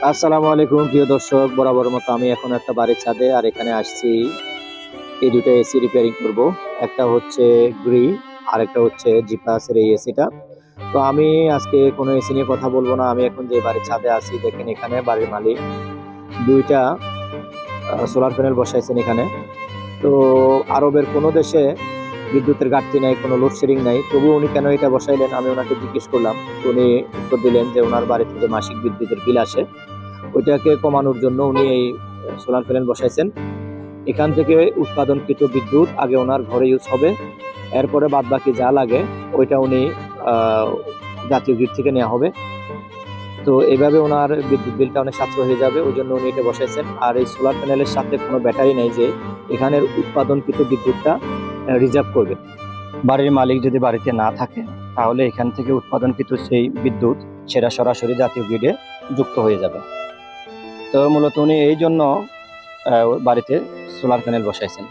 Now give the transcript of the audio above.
আসসালামু আলাইকুম প্রিয় দর্শক, বরাবর মতো আমি এখন একটা বাড়ির ছাদে আর এখানে আসছি এই দুটো এসি রিপেয়ারিং করব। একটা হচ্ছে গ্রি আর একটা হচ্ছে জিপাসের এই এসিটা। তো আমি আজকে কোনো এসি নিয়ে কথা বলবো না। আমি এখন যে বাড়ির ছাদে আছি দেখেন, এখানে বাড়ির মালিক দুইটা সোলার প্যানেল বসাইছেন এখানে। তো আরবের কোনো দেশে বিদ্যুতের ঘাটতি নাই, কোনো লোডশেডিং নাই, তবু উনি কেন এটা বসাইলেন আমি ওনাকে জিজ্ঞেস করলাম। তো উনি উত্তর দিলেন যে ওনার বাড়িতে যে মাসিক বিদ্যুতের বিল আসে ওইটাকে কমানোর জন্য উনি এই সোলার প্যানেল বসাইছেন। এখান থেকে উৎপাদনকৃত বিদ্যুৎ আগে ওনার ঘরে ইউজ হবে, এরপরে বাদ বাকি যা লাগে ওইটা উনি জাতীয় গ্রিড থেকে নেওয়া হবে। তো এইভাবে ওনার বিদ্যুৎ বিলটা অনেক সাশ্রয় হয়ে যাবে, ওই জন্য উনি এটা বসাইছেন। আর এই সোলার প্যানেলের সাথে কোনো ব্যাটারি নেই যে এখানের উৎপাদনকৃত বিদ্যুৎটা রিজার্ভ করবে। বাড়ির মালিক যদি বাড়িতে না থাকে তাহলে এখান থেকে উৎপাদনকৃত সেই বিদ্যুৎ সেটা সরাসরি জাতীয় গ্রিডে যুক্ত হয়ে যাবে। তো মূলত উনি এই জন্য বাড়িতে সোলার প্যানেল বসাইছেন।